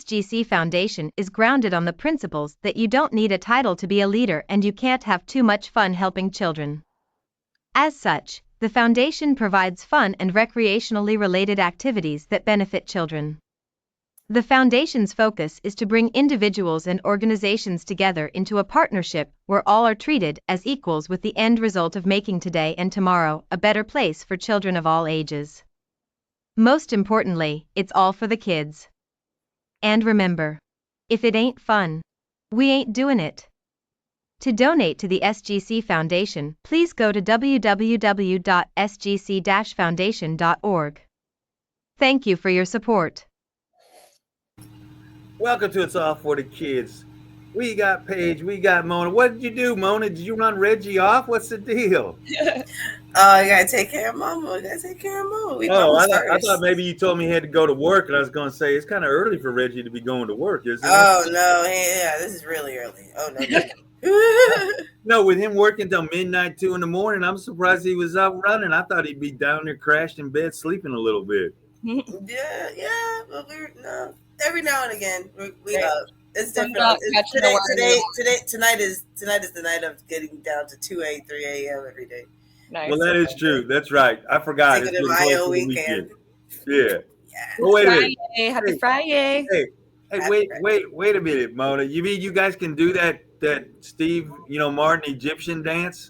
SGC Foundation is grounded on the principles that you don't need a title to be a leader and you can't have too much fun helping children. As such, the foundation provides fun and recreationally related activities that benefit children. The foundation's focus is to bring individuals and organizations together into a partnership where all are treated as equals, with the end result of making today and tomorrow a better place for children of all ages. Most importantly, it's all for the kids. And remember, if it ain't fun, we ain't doing it. To donate to the SGC Foundation, please go to www.sgc-foundation.org. Thank you for your support. Welcome to It's All for the Kids. We got Paige, we got Mona. What did you do, Mona? Did you run Reggie off? What's the deal? Oh, you gotta take care of Mama. You gotta take care of Mama. I thought maybe you told me he had to go to work, and I was going to say it's kind of early for Reggie to be going to work, isn't it? Oh no, yeah, this is really early. Oh no. No, with him working till midnight, 2 in the morning, I'm surprised he was out running. I thought he'd be down there crashed in bed, sleeping a little bit. Yeah, but no. Every now and again, we it's different. Tonight is the night of getting down to 3 a.m. every day. Nice. Well, that is true. That's right. I forgot. It's my own weekend. Yeah. Well, wait a minute. Happy Friday. Hey, wait a minute, Mona. You mean you guys can do that Steve, Martin Egyptian dance?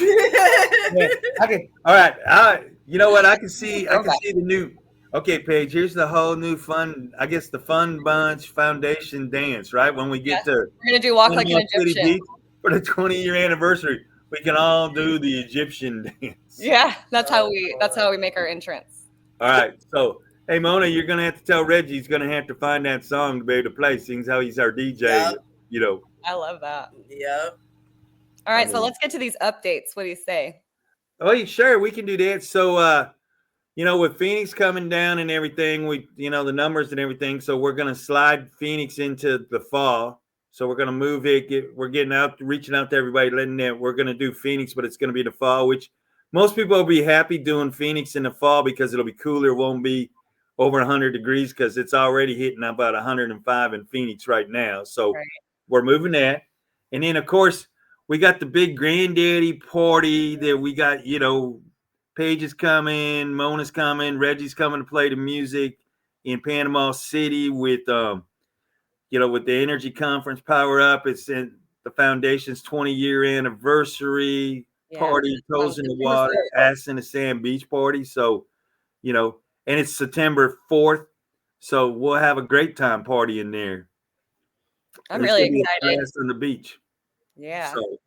Yeah, all right. You know what? I can see the new. Okay, Paige, here's the whole new fun, I guess the Fun Bunch Foundation dance, right? When we get to we're gonna do Walk Like an Egyptian Beach for the 20-year anniversary, we can all do the Egyptian dance. Yeah, that's how we make our entrance. All right. So hey, Mona, you're gonna have to tell Reggie he's gonna have to find that song to be able to play, seeing how he's our DJ, I love that. Yep. All right, so let's get to these updates. What do you say? Oh, sure, we can do that. So with Phoenix coming down and everything, we, the numbers and everything. So we're going to slide Phoenix into the fall. So we're going to move it. We're reaching out to everybody, letting them, we're going to do Phoenix, but it's going to be the fall, which most people will be happy doing Phoenix in the fall because it'll be cooler. It won't be over 100 degrees because it's already hitting about 105 in Phoenix right now. So we're moving that. And then, of course, we got the big granddaddy party that we got, Paige is coming, Mona's coming, Reggie's coming to play the music in Panama City with the Energy Conference Power Up. It's in the foundation's 20-year anniversary party, Toes in the Water, Ass in the Sand beach party. So, and it's September 4th. So we'll have a great time partying there. I'm really excited. On the beach. Yeah. So,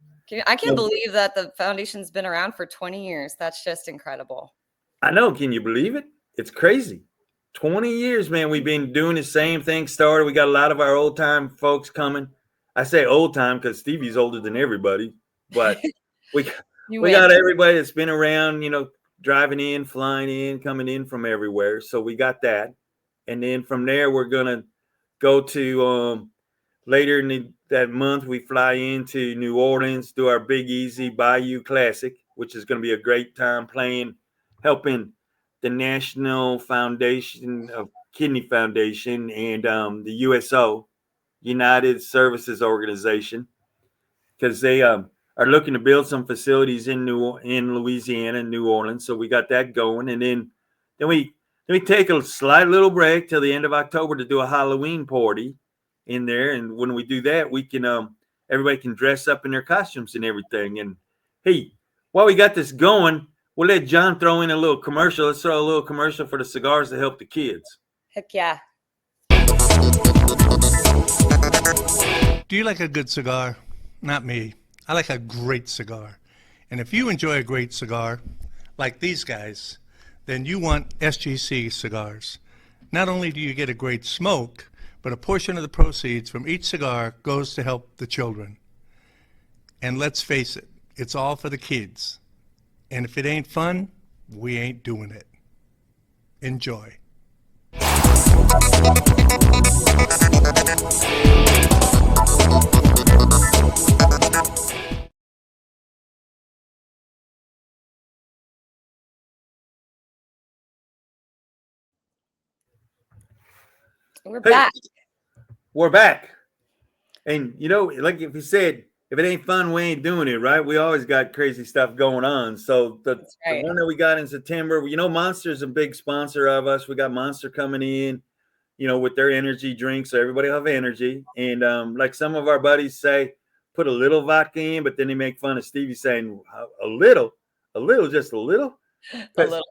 I can't believe that the foundation's been around for 20 years. That's just incredible. I know. Can you believe it? It's crazy. 20 years, man. We've been doing the same thing. Started. We got a lot of our old time folks coming. I say old time because Stevie's older than everybody, but we got everybody that's been around, driving in, flying in, coming in from everywhere. So we got that. And then from there, we're going to go to later in that month, we fly into New Orleans, do our Big Easy Bayou Classic, which is going to be a great time helping the National Foundation of Kidney Foundation and the USO, United Services Organization, because they are looking to build some facilities in Louisiana and New Orleans. So we got that going. And then we take a slight little break till the end of October to do a Halloween party in there, and when we do that, we can everybody can dress up in their costumes and everything. And hey, while we got this going, we'll let John throw in a little commercial. Let's throw a little commercial for the cigars to help the kids. Heck yeah. Do you like a good cigar? Not me. I like a great cigar. And if you enjoy a great cigar, like these guys, then you want SGC cigars. Not only do you get a great smoke, but a portion of the proceeds from each cigar goes to help the children. And let's face it, it's all for the kids. And if it ain't fun, we ain't doing it. Enjoy. We're back. We're back. And like if you said, if it ain't fun, we ain't doing it, right? We always got crazy stuff going on. So the one that we got in September, Monster's a big sponsor of us. We got Monster coming in, with their energy drinks. So everybody will have energy. And like some of our buddies say, put a little vodka in, but then they make fun of Stevie saying a little, just a little. A little.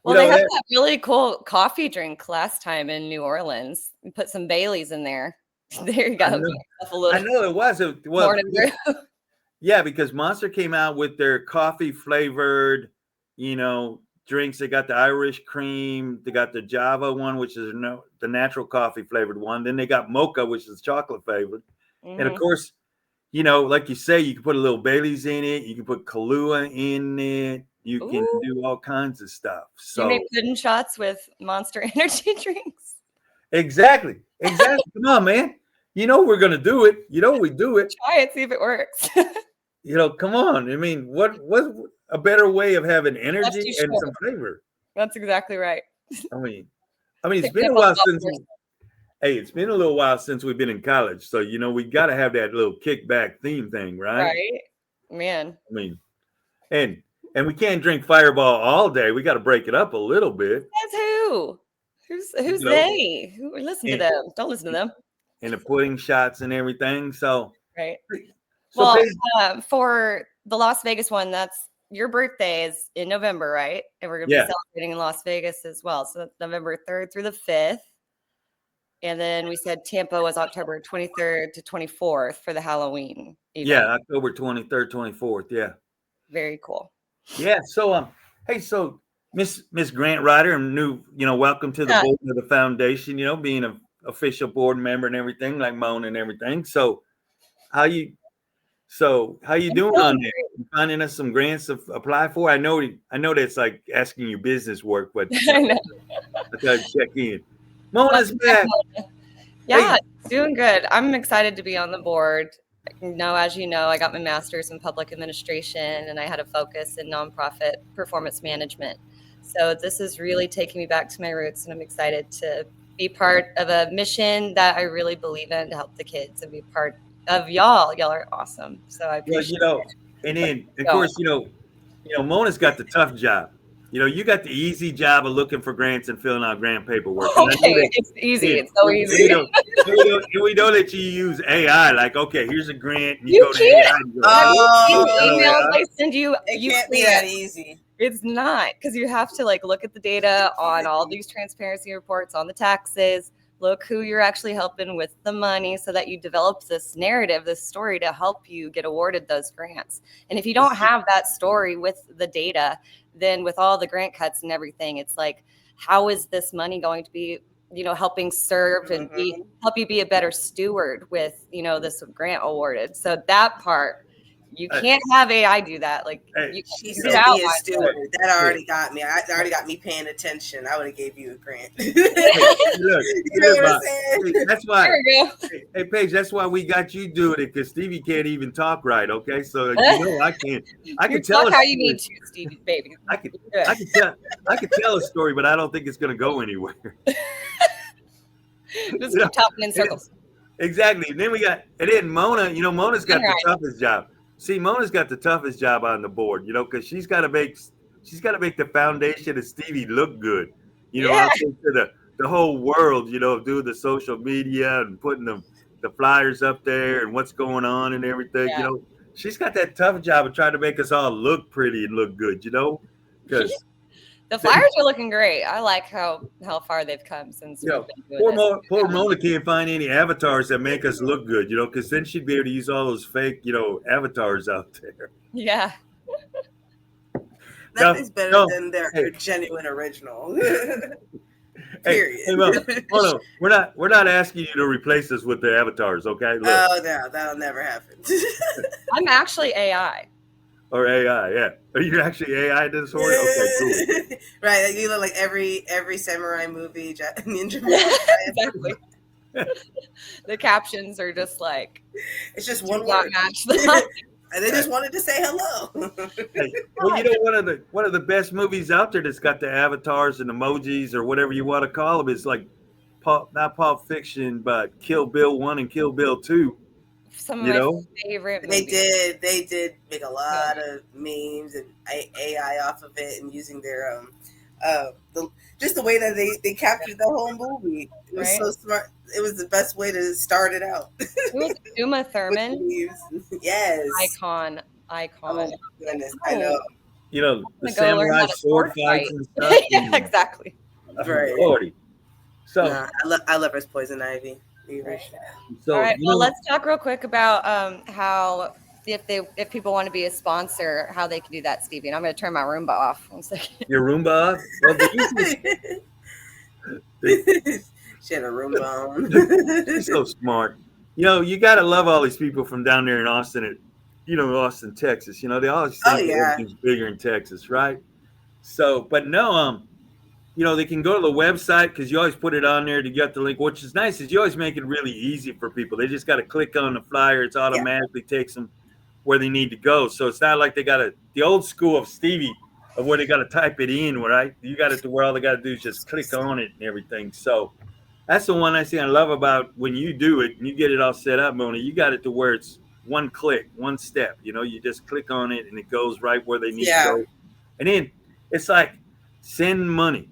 Well, they had that really cool coffee drink last time in New Orleans. We put some Baileys in there. There you go. I know it was. Yeah, because Monster came out with their coffee flavored, drinks. They got the Irish cream. They got the Java one, which is the natural coffee flavored one. Then they got mocha, which is chocolate flavored. Mm-hmm. And of course, like you say, you can put a little Bailey's in it. You can put Kahlua in it. You can do all kinds of stuff. So you make pudding shots with Monster energy drinks. Exactly. Come on, man. We're gonna do it. We do it. Try it, see if it works. Come on. I mean, what a better way of having energy and some flavor? That's exactly right. I mean, it's been a while since. It's been a little while since we've been in college, so we got to have that little kickback theme thing, right? Right, man. I mean, and we can't drink Fireball all day. We got to break it up a little bit. That's who. Who's they? Who listen to them? Don't listen to them. And the pudding shots and everything. So right. So for the Las Vegas one, that's your birthday is in November, right? And we're gonna be celebrating in Las Vegas as well. So that's November 3rd through the 5th. And then we said Tampa was October 23rd to 24th for the Halloween event. Yeah, October 23rd, 24th. Yeah. Very cool. Yeah. So hey, so Miss Grant Ryder, welcome to the board of the foundation, being an official board member and everything, like Mona and everything. So how you doing on there? You finding us some grants to apply for? I know that's like asking you business work, but I gotta check in. Mona's back. Yeah, it's doing good. I'm excited to be on the board. As you know, I got my master's in public administration and I had a focus in nonprofit performance management. So this is really taking me back to my roots, and I'm excited to be part of a mission that I really believe in to help the kids and be part of y'all. Y'all are awesome. So I appreciate it. And then of course, Mona's got the tough job. You got the easy job of looking for grants and filling out grant paperwork. Okay, it's easy. It's so easy. We know that you use AI. Like, okay, here's a grant. And you go can't. to AI. Emails I send you. It can't be that easy. It's not, because you have to look at the data on all these transparency reports on the taxes. Look who you're actually helping with the money, so that you develop this narrative, this story to help you get awarded those grants. And if you don't have that story with the data, then with all the grant cuts and everything, it's like, how is this money going to be, helping serve and help you be a better steward with, this grant awarded? So that part, you can't have AI do that. She said be a steward. That already got me. That already got me paying attention. I would have gave you a grant. Look, you know what I'm saying? That's why. Hey, Paige, that's why we got you doing it, because Stevie can't even talk right. Okay, so I can't. I can tell how you need to, Stevie, baby. I can tell a story, but I don't think it's going to go anywhere. Just keep talking in circles. Exactly. And then Mona. Mona's got the toughest job. See, Mona's got the toughest job on the board, because she's got to make the foundation of Stevie look good, out to the whole world, doing the social media and putting the flyers up there and what's going on and everything. Yeah. She's got that tough job of trying to make us all look pretty and look good, because the flyers are looking great. I like how far they've come since we've been doing poor Mona can't find any avatars that make us look good, because then she'd be able to use all those fake, avatars out there. Yeah. Nothing's better than their genuine original. Period. Hey, hold on. We're not asking you to replace us with the avatars, okay? Look. Oh no, that'll never happen. I'm actually AI. Or AI, yeah. Are you actually AI this morning? Okay, cool. Right, you look like every samurai movie, ninja movie. Exactly. The captions are just it's just one word. And they just wanted to say hello. Hey, well, one of the best movies out there that's got the avatars and emojis or whatever you want to call them is not Pulp Fiction, but Kill Bill 1 and Kill Bill 2. Some of You my know? favorite They movies. did make a lot of memes and AI off of it, and using their just the way that they captured the whole movie. It was Right? so smart. It was the best way to start it out. Who was Uma With Thurman? memes. Yes. Icon. Oh my goodness, I Oh, know. You know, the I'm gonna go learn samurai how to sword sword fights fight. and stuff. Yeah, exactly. Right. Lordy. So, Nah, I love her as Poison Ivy. Right. so All right. you Well, know, let's talk real quick about how if people want to be a sponsor, how they can do that, Stevie. And I'm going to turn my Roomba off. 1 second. your Roomba. Well, the easiest, She had a Roomba on. she's so smart. You know, you got to love all these people from down there in Austin, Austin, Texas. You know, they always Oh, think that yeah. everything's bigger in Texas, right? So, but no, they can go to the website because you always put it on there to get the link. Which is nice is you always make it really easy for people. They just got to click on the flyer. It's automatically takes them where they need to go. So it's not like they got the old school of Stevie of where they got to type it in, right? You got it to where all they got to do is just click on it and everything. So that's the one I love about when you do it and you get it all set up, Mona. You got it to where it's one click, one step. You know, you just click on it and it goes right where they need to go. And then it's like send money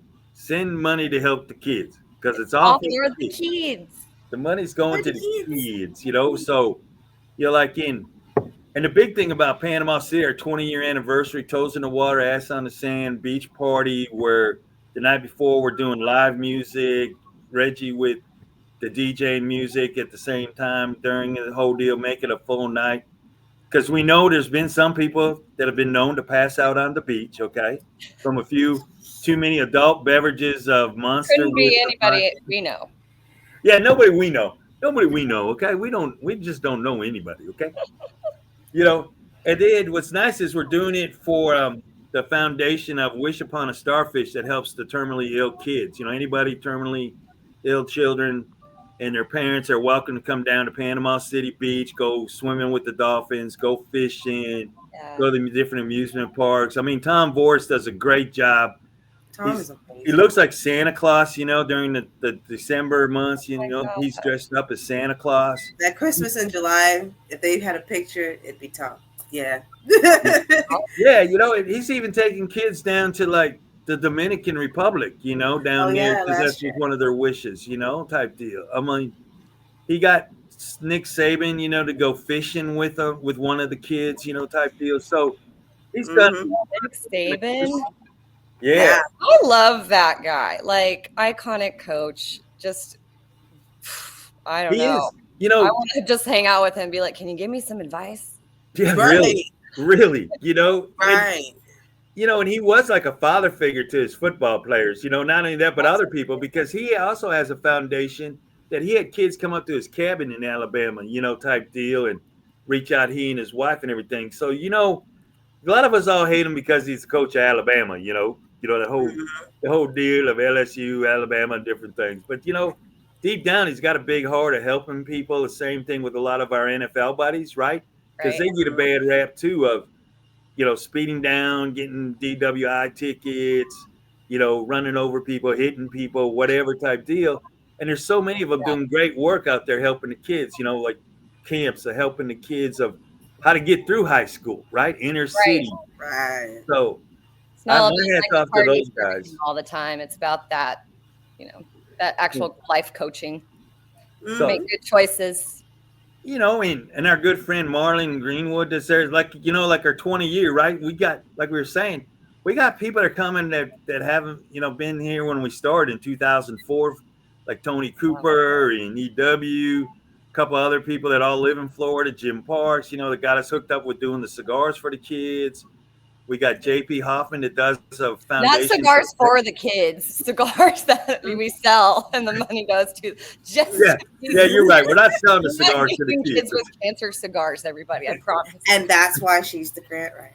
to help the kids because it's all for the kids. The money's going to the kids, So you're like and the big thing about Panama City, our 20-year anniversary, toes in the water, ass on the sand, beach party, where the night before we're doing live music, Reggie with the DJ music at the same time during the whole deal, make it a full night. Because we know there's been some people that have been known to pass out on the beach, okay, from a few too many adult beverages of Monster. Couldn't be anybody we know. Yeah, nobody we know, okay? We just don't know anybody, okay? And then what's nice is we're doing it for the foundation of Wish Upon a Starfish that helps the terminally ill kids. Anybody terminally ill children and their parents are welcome to come down to Panama City Beach, go swimming with the dolphins, go fishing, go to the different amusement parks. I mean, Tom Vorst does a great job. Tom is amazing. He looks like Santa Claus, during the December months, he's dressed up as Santa Claus. That Christmas in July, if they had a picture, it'd be Tom. Yeah. Yeah, he's even taking kids down to like the Dominican Republic, down there because that's just one of their wishes, type deal. I mean, he got Nick Saban, to go fishing with one of the kids, type deal. So he's done. Nick Saban. Yeah. I love that guy. Like, iconic coach. Just, I don't know. I want to just hang out with him and be like, can you give me some advice? Yeah, right. really, Right. And he was like a father figure to his football players, not only that, but other people, because he also has a foundation that he had kids come up to his cabin in Alabama, type deal, and reach out, he and his wife and everything. So, a lot of us all hate him because he's the coach of Alabama, the whole deal of LSU, Alabama, and different things. But, deep down, he's got a big heart of helping people. The same thing with a lot of our NFL buddies, right? Because they get a bad rap, too, of, speeding down, getting DWI tickets, running over people, hitting people, whatever type deal. And there's so many of them doing great work out there helping the kids, like camps of helping the kids of how to get through high school, right? Inner city. Right. So it's not my hats off to those guys all the time. It's about that, that actual life coaching. So, make good choices. And our good friend Marlon Greenwood that's there, like our 20-year, right? We got, like we were saying, we got people that are coming that haven't, been here when we started in 2004, like Tony Cooper and EW, a couple other people that all live in Florida, Jim Parks, that got us hooked up with doing the cigars for the kids. We got JP Hoffman that does a foundation. Not cigars for the kids, cigars that we sell, and the money goes to just. Yeah, you're right. We're not selling the cigars to the kids. With cancer cigars, everybody. I promise. And that's why she's the grant writer.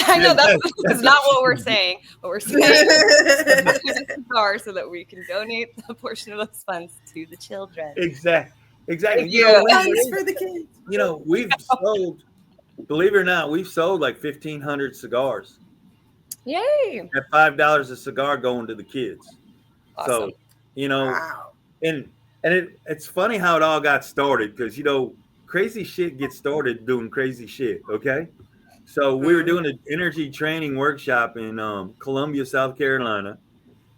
I know that's not what we're saying. What we're saying is cigars so that we can donate a portion of those funds to the children. Exactly. Thanks for the kids. We've sold. Believe it or not, we've sold like 1,500 cigars. Yay! At $5 a cigar going to the kids. Awesome. So, wow. It's funny how it all got started because crazy shit gets started doing crazy shit. Okay, so we were doing an energy training workshop in Columbia, South Carolina,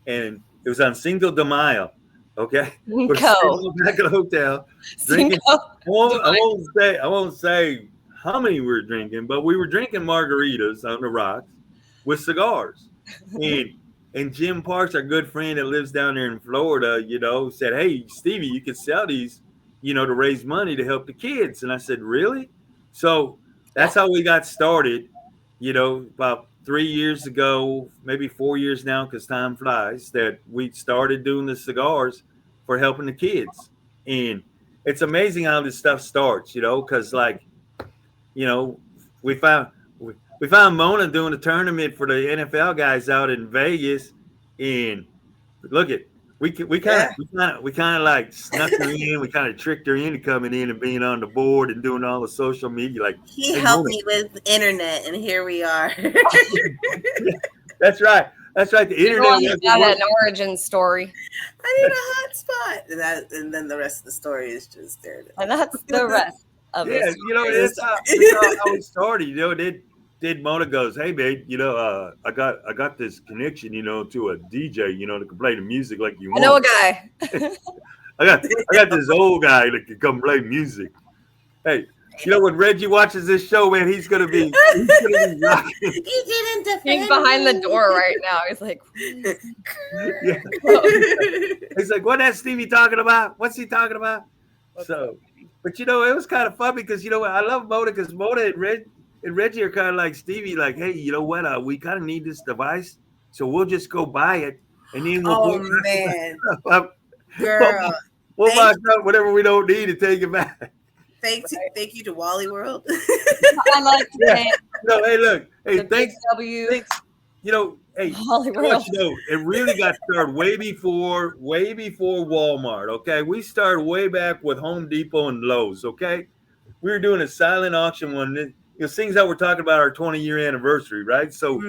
and it was on Cinco de Mayo. Okay, we're sitting in the back of the hotel drinking. I won't say how many we were drinking, but we were drinking margaritas on the rocks with cigars. And Jim Parks, our good friend that lives down there in Florida, said, "Hey, Stevie, you could sell these, to raise money to help the kids." And I said, "Really?" So that's how we got started. About 3 years ago, maybe 4 years now, because time flies, that we started doing the cigars for helping the kids. And it's amazing how this stuff starts, because we found we found Mona doing a tournament for the NFL guys out in Vegas, and look at we kind of like snuck her in. We kind of tricked her into coming in and being on the board and doing all the social media. Like he helped me with internet, and here we are. That's right. That's right. The internet got an origin story. I need a hot spot, and then the rest of the story is just there. And that's the rest of it. That's how it started. Did Mona goes, "Hey babe, I got this connection, to a DJ, to can play the music like you want." I know a guy. I got this old guy that can come play music. Hey, when Reggie watches this show, man, he's gonna be rocking. He's behind the door right now. He's like, yeah. He's like, "What that Stevie talking about? What's he talking about?" But it was kind of fun because I love Mona because Mona and Reggie are kind of like Stevie, like, "Hey, you know what? We kind of need this device, so we'll just go buy it, and then we'll girl, we'll buy whatever we don't need and take it back." Thank you to Wally World. I like to thank. Hey, look, hey, thanks. Thanks. Hey, it really got started way before Walmart. Okay, we started way back with Home Depot and Lowe's. Okay, we were doing a silent auction one. Things that we're talking about our 20-year anniversary, right? So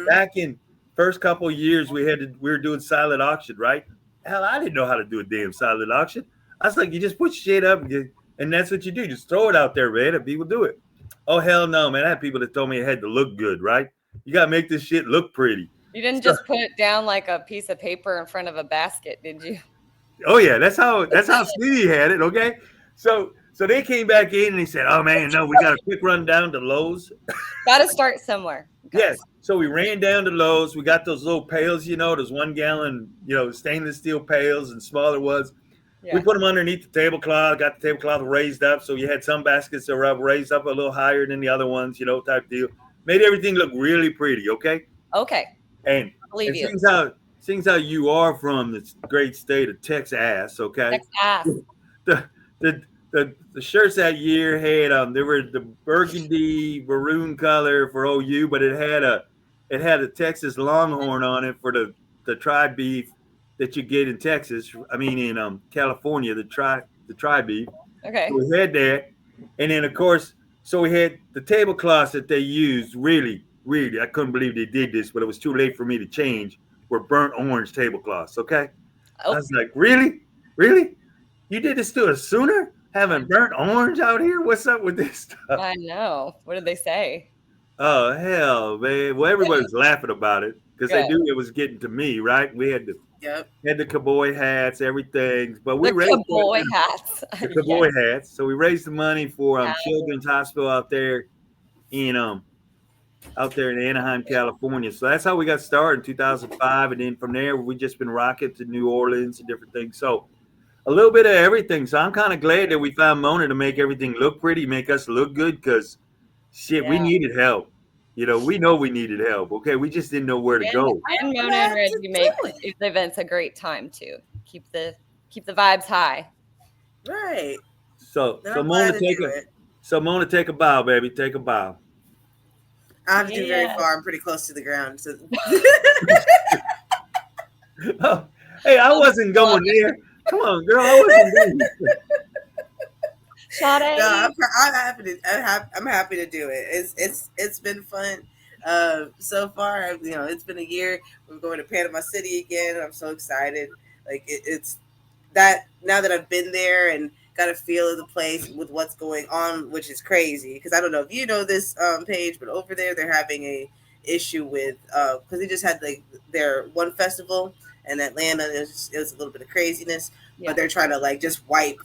back in first couple of years, we were doing silent auction, right? Hell, I didn't know how to do a damn silent auction. I was like, you just put shit up and that's what you do. Just throw it out there, man, and people do it. Oh, hell no, man. I had people that told me it had to look good, right? You got to make this shit look pretty. You didn't just put it down like a piece of paper in front of a basket, did you? Oh, yeah. That's how Stevie had it, okay? So they came back in and they said, "Oh, man, no, we got a quick run down to Lowe's." Got to start somewhere. Yes. So we ran down to Lowe's. We got those little pails, those 1 gallon, stainless steel pails and smaller ones. Yeah. We put them underneath the tablecloth, got the tablecloth raised up. So you had some baskets that were raised up a little higher than the other ones, type deal. Made everything look really pretty, okay? Okay. And seeing how you are from the great state of Texas, okay? Texas. The shirts that year had they were the burgundy maroon color for OU, but it had a Texas Longhorn on it for the tri beef that you get in Texas. I mean in California, the tri beef. Okay. So we had that, and then of course, so we had the tablecloths that they used. Really, I couldn't believe they did this, but it was too late for me to change. Were burnt orange tablecloths. Okay. Oh. I was like, really, you did this to us sooner? Having burnt orange out here? What's up with this stuff? I know. What did they say? Oh, hell, man. Well, everybody was laughing about it because they knew it was getting to me, right? We had the cowboy hats, everything. But we raised cowboy hats. The cowboy hats. So we raised the money for Children's Hospital out there in Anaheim, California. So that's how we got started in 2005. And then from there, we just been rocking to New Orleans and different things. So a little bit of everything. So I'm kind of glad that we found Mona to make everything look pretty, make us look good, because we needed help. We know we needed help. Okay, we just didn't know where to go. And Mona and Reggie make the events a great time too. Keep the vibes high. Right. So Mona, take a bow, baby. Take a bow. I have to do very far. I'm pretty close to the ground. So. Oh, hey, I wasn't going there. Come on, girl. I wasn't going there. Sade. No, I'm happy to do it. It's been fun so far. It's been a year. We're going to Panama City again. I'm so excited. Like it's that now that I've been there and got a feel of the place with what's going on, which is crazy because I don't know if you know this Paige, but over there they're having a issue with because they just had like their one festival in Atlanta. It was a little bit of craziness, but they're trying to like just wipe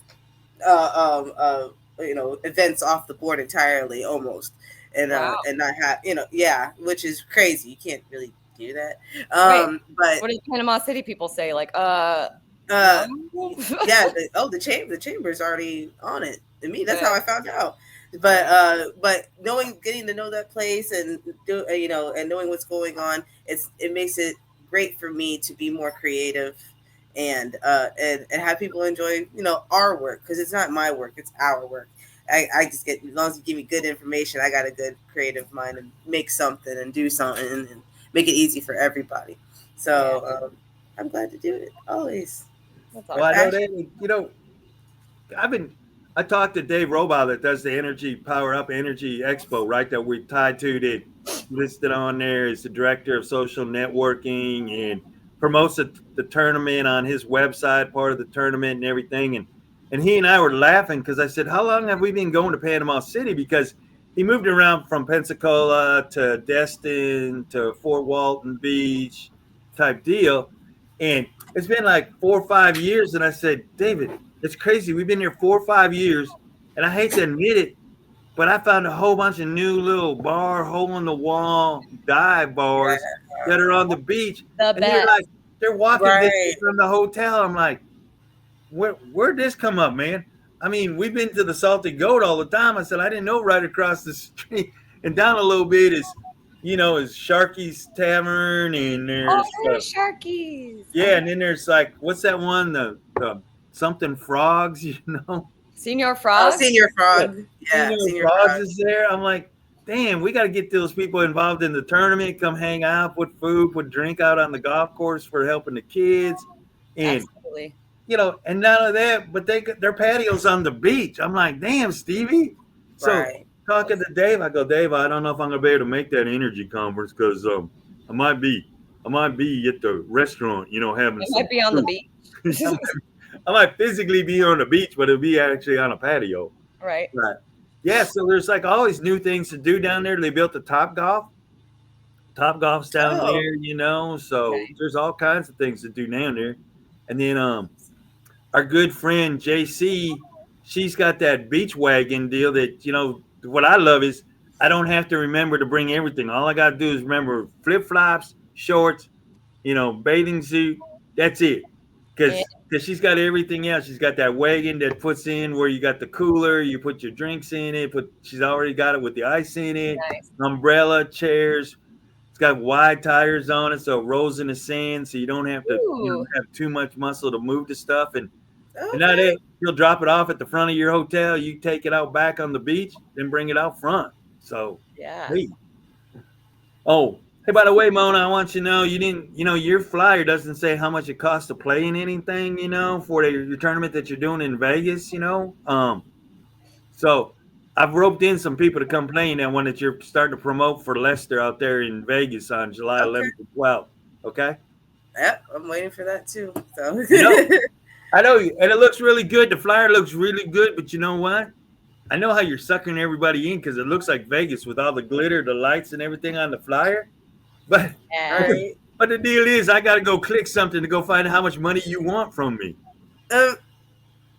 events off the board entirely almost, and and not have which is crazy. You can't really do that. But what did Panama City people say? Like, the chamber's already on it. To me, that's how I found out. But getting to know that place and and knowing what's going on, it makes it great for me to be more creative and have people enjoy our work, because it's not my work, it's our work. I just get, as long as you give me good information, I got a good creative mind and make something and do something and make it easy for everybody. So I'm glad to do it always. Well, I know I talked to Dave Robow that does the Power Up Energy Expo, right? That we're tied to, that listed on there as the director of social networking and promotes the tournament on his website, part of the tournament and everything. And he and I were laughing because I said, how long have we been going to Panama City? Because he moved around from Pensacola to Destin to Fort Walton Beach type deal. And it's been like 4 or 5 years. And I said, David, it's crazy. We've been here 4 or 5 years. And I hate to admit it, but I found a whole bunch of new little hole in the wall dive bars that are on the beach. They're walking distance from the hotel. I'm like, where'd this come up, man? I mean, we've been to the Salty Goat all the time. I said, I didn't know right across the street and down a little bit is Sharky's Tavern, and there's Sharky's. Yeah, and then there's like, what's that one? The something Frogs, Senior Frog. Senior Frog. Yeah, Senior Frogs is there. I'm like, damn, we got to get those people involved in the tournament. Come hang out, put food, put drink out on the golf course for helping the kids, and absolutely. And none of that, but their patios on the beach. I'm like, damn, Stevie. So talking to Dave, I go, Dave, I don't know if I'm gonna be able to make that energy conference because I might be at the restaurant, having. It might be on the beach. I might physically be on the beach, but it'll be actually on a patio. Right. Yeah. So there's like always new things to do down there. They built the Top Golf. Top Golf's down there, So there's all kinds of things to do down there. And then our good friend JC, she's got that beach wagon deal that, what I love is I don't have to remember to bring everything. All I got to do is remember flip-flops, shorts, bathing suit. That's it. Because she's got everything else. She's got that wagon that puts in where you got the cooler, you put your drinks in it. She's already got it with the ice in it, umbrella, chairs. It's got wide tires on it, so it rolls in the sand, so you don't have to have too much muscle to move the stuff. And now that you'll drop it off at the front of your hotel, you take it out back on the beach, then bring it out front. So hey. Oh, hey, by the way, Mona, I want you to know you didn't, your flyer doesn't say how much it costs to play in anything, for your tournament that you're doing in Vegas, So I've roped in some people to come play in that one that you're starting to promote for Lester out there in Vegas on July 11th and 12th. Okay? Yep, I'm waiting for that too. So I know, and it looks really good. The flyer looks really good, but you know what? I know how you're sucking everybody in because it looks like Vegas with all the glitter, the lights, and everything on the flyer. But but the deal is, I got to go click something to go find out how much money you want from me.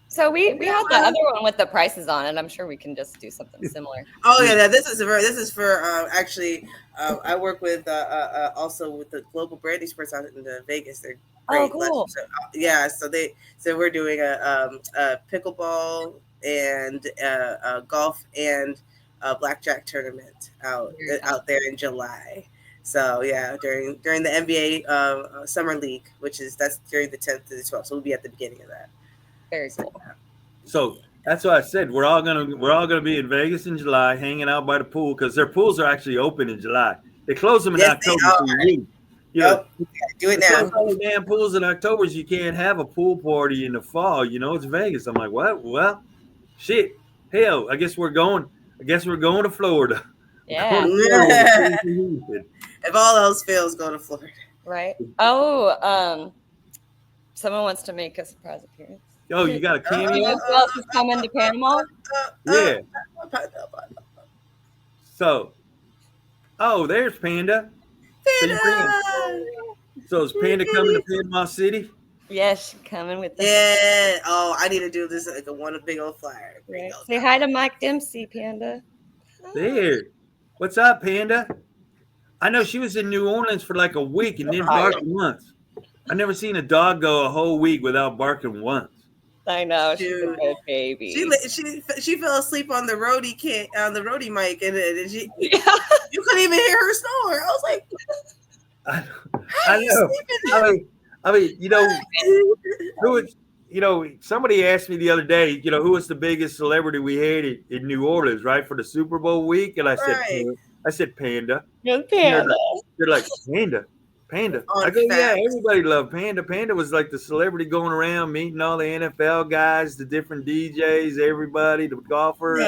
So we had the other one with the prices on it. I'm sure we can just do something similar. This is for actually. I work with also with the Global Brandy Sports out in Vegas. They're great. Oh, cool. So we're doing a pickleball and golf and a blackjack tournament out there in July. So during the NBA Summer League, that's during the 10th to the 12th. So we'll be at the beginning of that. Very cool. So that's what I said. We're all gonna be in Vegas in July, hanging out by the pool because their pools are actually open in July. They close them in October. Do it now. All the damn pools in October, you can't have a pool party in the fall. It's Vegas. I'm like, what? Well, shit. Hell, I guess we're going to Florida. Yeah. If all else fails, go to Florida. Right. Oh, Someone wants to make a surprise appearance. Oh, you got a You cameo? know who else is coming to Panama? Yeah. So, oh, there's Panda. So, so is Panda coming to Panama City? Yes, she's coming with the Yeah. Oh, I need to do this like a big old flyer. Right. Say hi to Mike Dempsey, Panda. There. What's up, Panda? I know she was in New Orleans for like a week and didn't bark once. I never seen a dog go a whole week without barking once. I know, she's a Dude. good baby. She fell asleep on the roadie mic, and she Yeah. you couldn't even hear her snore. I was like, I know. I mean, somebody asked me the other day, who was the biggest celebrity we had in New Orleans, right, for the Super Bowl week, and I said Panda. You're Panda. They're like Panda. I go, yeah, everybody loved Panda. Panda was like the celebrity going around meeting all the NFL guys, the different DJs, everybody, the golfers,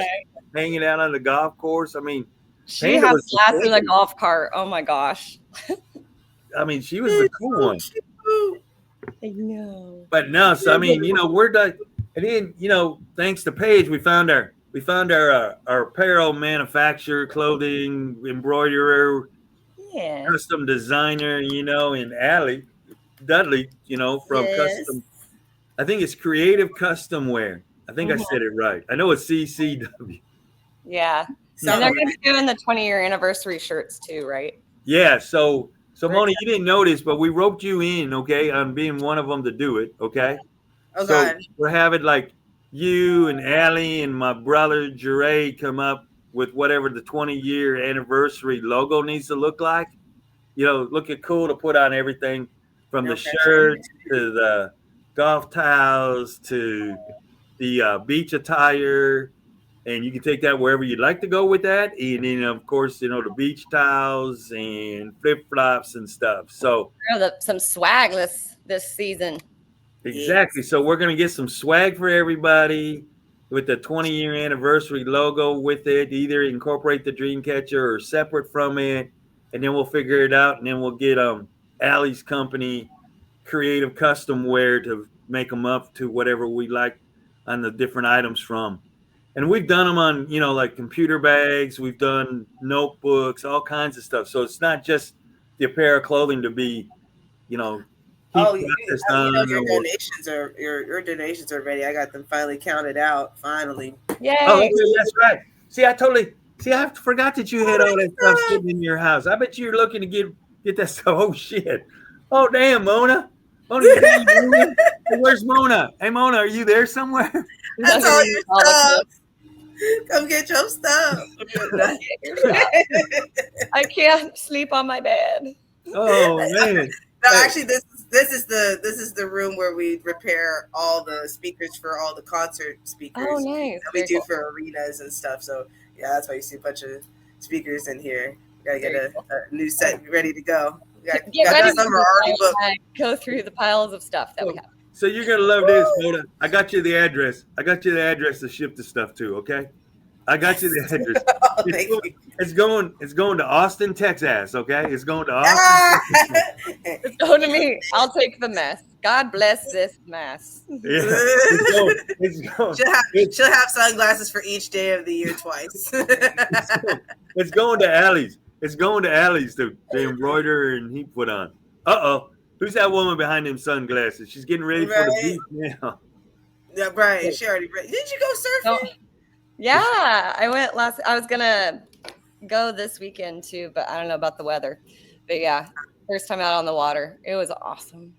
hanging out on the golf course. I mean, she has class in the golf cart. Oh my gosh. I mean, she was the cool one. I know. But no, so I mean, we're done. And then, thanks to Paige, we found our apparel manufacturer, clothing embroiderer, custom designer, in Allie Dudley, from Custom. I think it's Creative Custom Wear. I think I said it right. I know it's CCW. Yeah. And they're going to be doing the 20-year anniversary shirts too, right? Yeah. So Moni, you didn't notice, but we roped you in, okay, on being one of them to do it, okay? Oh, so God. we're having like you and Allie and my brother Jeray come up with whatever the 20-year anniversary logo needs to look like. Looking cool to put on everything from the shirts to the golf towels to the beach attire. And you can take that wherever you'd like to go with that. And then, of course, the beach towels and flip-flops and stuff. So some swag this season. Exactly. So we're going to get some swag for everybody with the 20-year anniversary logo with it. Either incorporate the Dreamcatcher or separate from it. And then we'll figure it out. And then we'll get Allie's company, Creative Custom Wear, to make them up to whatever we like on the different items from. And we've done them on, like computer bags. We've done notebooks, all kinds of stuff. So it's not just the apparel clothing to be, your donations are ready. I got them finally counted out. Finally. Yay. Oh, okay, that's right. I forgot that you had all that stuff sitting in your house. I bet you're looking to get that stuff. Oh shit. Oh damn, Mona. Where's Mona? Hey Mona, are you there somewhere? That's all your stuff. Come get your stuff. I can't sleep on my bed. Oh man. No, actually, this is the room where we repair all the speakers for all the concert speakers. Oh, nice. That we do for arenas and stuff. So yeah, that's why you see a bunch of speakers in here. We gotta get a new set ready to go. Got some already booked. Go through the piles of stuff that we have. So you're gonna love this, Mona. I got you the address. To ship the stuff to. Okay, I got you the address. It's going to Austin, Texas. Okay, it's going to Austin. It's going to me. I'll take the mess. God bless this mess. Yeah, it's going. She'll have sunglasses for each day of the year twice. It's going to Allie's. It's going to Allie's to embroider and he put on. Who's that woman behind them sunglasses? She's getting ready for the beach now. Yeah, right. She already ready. Did you go surfing? Yeah, I went I was gonna go this weekend too, but I don't know about the weather. But yeah, first time out on the water. It was awesome.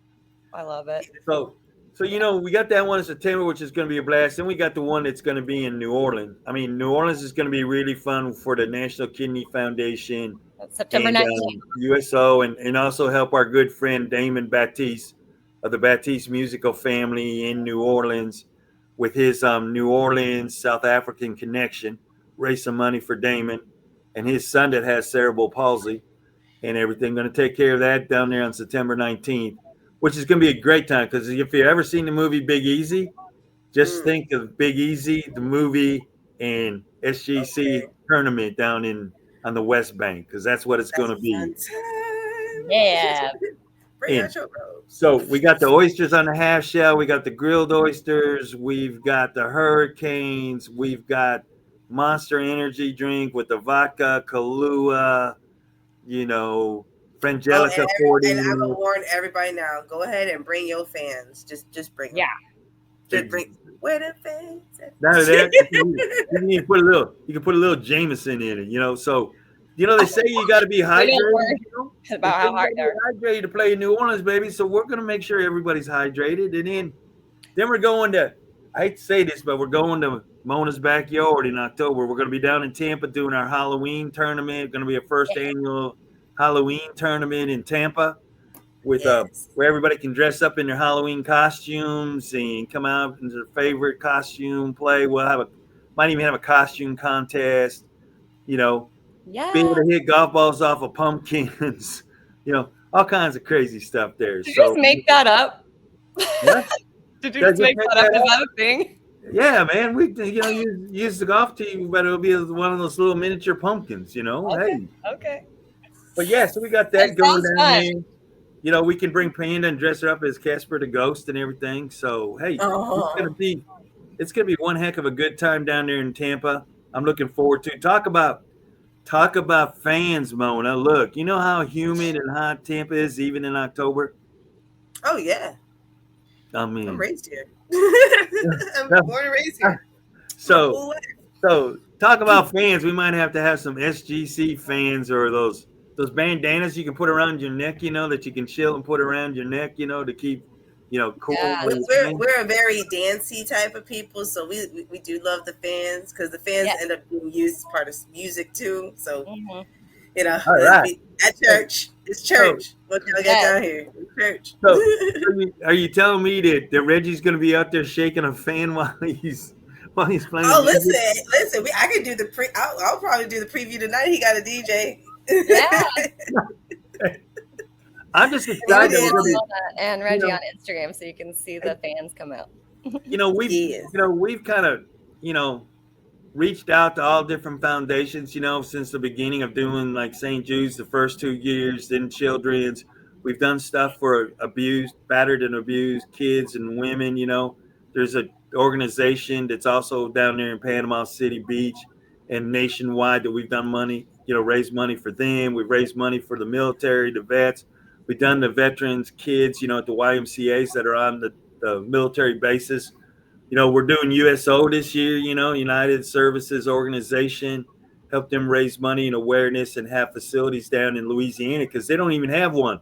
I love it. So we got that one in September, which is going to be a blast. Then we got the one that's going to be in New Orleans. I mean, New Orleans is going to be really fun for the National Kidney Foundation. That's September 19th. USO, and also help our good friend Damon Baptiste of the Baptiste musical family in New Orleans with his New Orleans South African connection. Raise some money for Damon and his son that has cerebral palsy and everything. Going to take care of that down there on September 19th. Which is going to be a great time because if you've ever seen the movie Big Easy, just think of Big Easy, the movie, and SGC tournament down on the West Bank because that's what it's going to be. Yeah. Bring out your robes. So we got the oysters on the half shell. We got the grilled oysters. We've got the hurricanes. We've got Monster Energy drink with the vodka, Kahlua, Frangelica 40. And I'm gonna warn everybody now. Go ahead and bring your fans. Just bring them. Yeah. Just bring. Where the fans? Now that you can put a little Jameson in it, So, they say you got to be hydrated. About how hard they're hydrated to play in New Orleans, baby. So we're gonna make sure everybody's hydrated, and then we're going to. I hate to say this, but we're going to Mona's backyard in October. We're gonna be down in Tampa doing our Halloween tournament. Going to be a first annual Halloween tournament in Tampa with where everybody can dress up in their Halloween costumes and come out in their favorite costume play. We'll might even have a costume contest. Yeah. Be able to hit golf balls off of pumpkins, all kinds of crazy stuff there. Did you just make that up? What? Did you just make that up? Is that a thing? Yeah, man. We use the golf tee, but it'll be one of those little miniature pumpkins, Okay. Hey. Okay. But yeah, so we got that going down fun. there. We can bring Panda and dress her up as Casper the Ghost and everything. So hey, it's gonna be one heck of a good time down there in Tampa. I'm looking forward to Talk about fans, Mona. Look, you know how humid and hot Tampa is even in October? Oh, yeah. I mean, I'm raised here. I'm born and raised here. So talk about fans. We might have to have some SGC fans or those bandanas you can put around your neck, that you can chill and put around your neck, to keep, cool. Yeah, we're a very dancey type of people, so we do love the fans because the fans end up being used as part of music too. So All right. At church, it's church. What y'all get down here? It's church. So are you telling me that Reggie's going to be out there shaking a fan while he's playing? Oh, listen. I can do the I'll probably do the preview tonight. He got a DJ. Yeah. I'm just excited. And Reggie on Instagram, so you can see the fans come out. We've kind of, reached out to all different foundations, since the beginning of doing like St. Jude's the first 2 years, then Children's. We've done stuff for battered and abused kids and women. There's an organization that's also down there in Panama City Beach and nationwide that we've done raised money for them. We've raised money for the military, the vets. We've done the veterans, kids, at the YMCAs that are on the military bases. We're doing USO this year, United Services Organization, help them raise money and awareness and have facilities down in Louisiana because they don't even have one.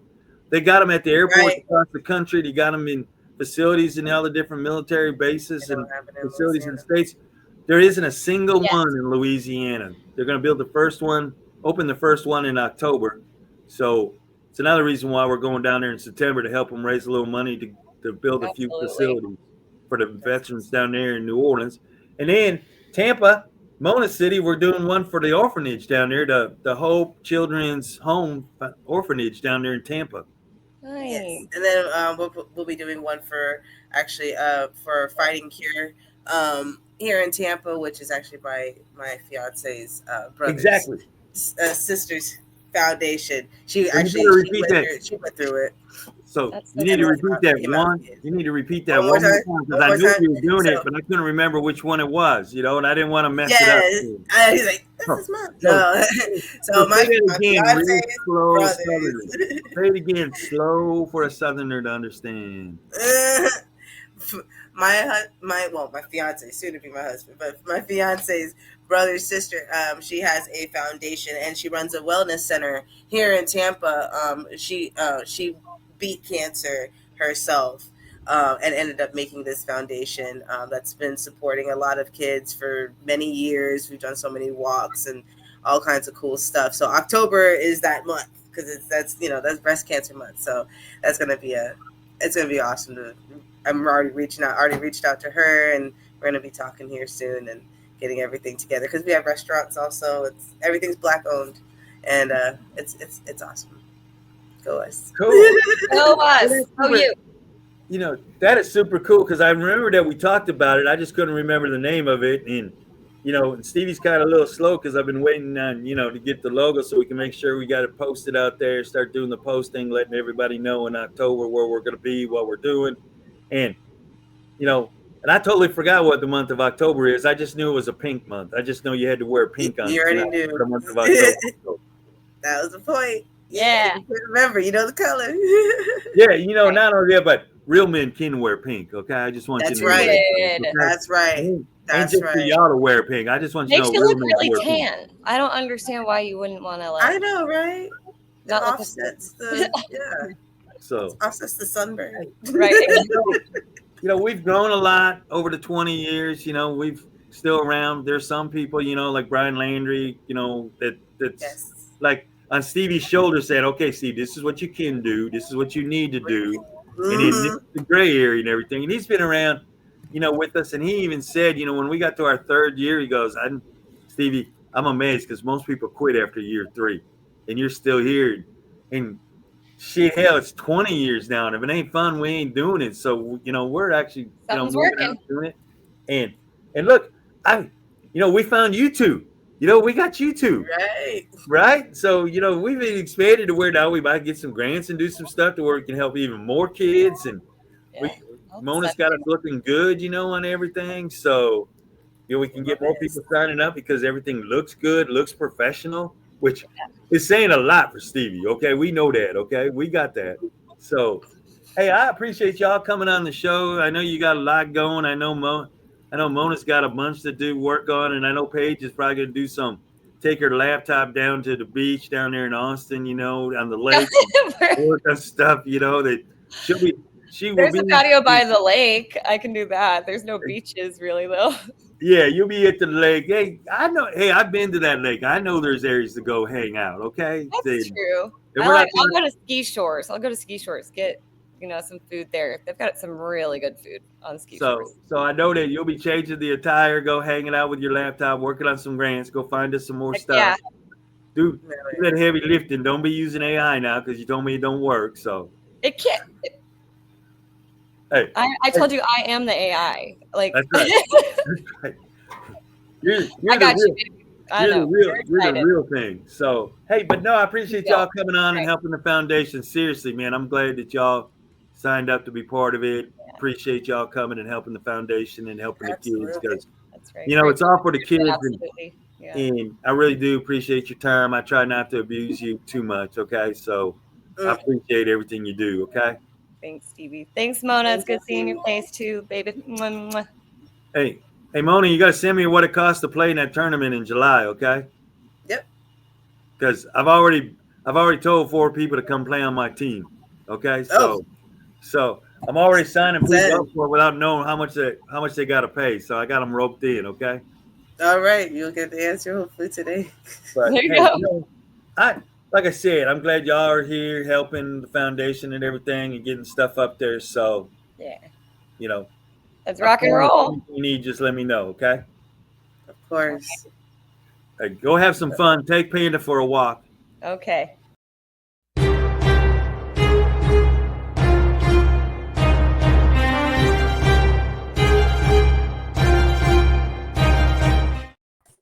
They got them at the airports across the country. They got them in facilities in all the different military bases and facilities in the States. There isn't a single one in Louisiana. They're going to build open the first one in October. So it's another reason why we're going down there in September to help them raise a little money to build a few facilities for the veterans down there in New Orleans. And then Tampa, Mona City, we're doing one for the orphanage down there, the Hope Children's Home Orphanage down there in Tampa. Nice. Yes. And then we'll be doing one for for Fighting Cure here in Tampa, which is actually by my fiance's brother's sister's foundation. She went through it. So you need to repeat that one. You need to repeat that one more time because I knew you were doing it, but I couldn't remember which one it was, and I didn't want to mess it up. He's like, "This is mine." No. So my fiance brothers. Say it again, slow for a Southerner to understand. My fiance, soon to be my husband, but my fiance's brother's sister, she has a foundation and she runs a wellness center here in Tampa. She beat cancer herself and ended up making this foundation that's been supporting a lot of kids for many years. We've done so many walks and all kinds of cool stuff. So October is that month because that's breast cancer month. So that's gonna be awesome. I'm already reached out to her, and we're gonna be talking here soon and getting everything together because we have restaurants also. Everything's Black owned, and it's awesome. Go us. Cool. Go us. Go you. That is super cool because I remember that we talked about it. I just couldn't remember the name of it. And, you know, and Stevie's kind of a little slow because I've been waiting on, you know, to get the logo so we can make sure we got it posted out there, start doing the posting, letting everybody know in October where we're going to be, what we're doing. And, you know, and I totally forgot what the month of October is. I just knew it was a pink month. I just know you had to wear pink on You already knew. for the month of October. That was the point. Yeah. You can remember, you know the color. Yeah, you know, not only that, but real men can wear pink, okay? I just want That's you to know right. that. Okay? That's right. Ain't That's just for right. y'all to wear pink. I just want you to Makes know you real look men really wear pink. tan. I don't understand why you wouldn't want to I like know, right? It not look offsets the So, offsets the sunburn. right. you know, we've grown a lot over the 20 years. You know, we've still around. There's some people, you know, like Brian Landry, you know, that's Yes. like on Stevie's shoulder said, okay, Steve, this is what you can do. This is what you need to do. And then this is the gray area and everything. And he's been around, you know, with us. And he even said, you know, when we got to our third year, he goes, Stevie, I'm amazed because most people quit after year 3 and you're still here. And shit, hell, it's 20 years now. And if it ain't fun, we ain't doing it. So, you know, we're actually, you know, Something's moving working. out doing it. And look, you know, we found YouTube. You know, we got YouTube. Right. Right? So, you know, we've expanded to where now we might get some grants and do some stuff to where we can help even more kids. And Yeah. Mona's got us looking good, you know, on everything. So, you know, we can get more people signing up because everything looks good, looks professional, which is saying a lot for Stevie. Okay. We know that. Okay. We got that. So, hey, I appreciate y'all coming on the show. I know you got a lot going. I know Mona's got a bunch to do work on, and I know Paige is probably going to do take her laptop down to the beach down there in Austin, you know, on the lake, work on stuff, you know, that she will There's be. a patio by the lake. I can do that. There's no beaches really though. Yeah, you'll be at the lake. Hey, I know. Hey, I've been to that lake. I know there's areas to go hang out. Okay, That's true. And I'll go to ski shores. Get, you know, some food there. They've got some really good food on ski shores. So I know that you'll be changing the attire, go hanging out with your laptop, working on some grants, go find us some more stuff. Yeah. Do that heavy lifting. Don't be using AI now because you told me it don't work. So it can't. Hey, I told you I am the AI. Like that's right. That's right. You're I got you. I know. You're the real thing. So hey, but no, I appreciate y'all coming on and helping the foundation. Seriously, man, I'm glad that y'all signed up to be part of it. Yeah. Appreciate y'all coming and helping the foundation and helping the kids because you know it's all for the kids. And I really do appreciate your time. I try not to abuse you too much. Okay, so I appreciate everything you do. Okay. Thanks, Stevie. Thanks, Mona. It's good seeing your face too, baby. Mwah, mwah. Hey, Mona, you got to send me what it costs to play in that tournament in July, okay? Yep. Because I've already told 4 people to come play on my team. Okay, so I'm already signing people up for it without knowing how much they got to pay. So I got them roped in. Okay. All right, you'll get the answer hopefully today. But there you go. You know, like I said, I'm glad y'all are here helping the foundation and everything and getting stuff up there. So yeah, you know, let's rock and roll. You need, just let me know, okay? Of course. Hey, go have some fun. Take Panda for a walk. Okay.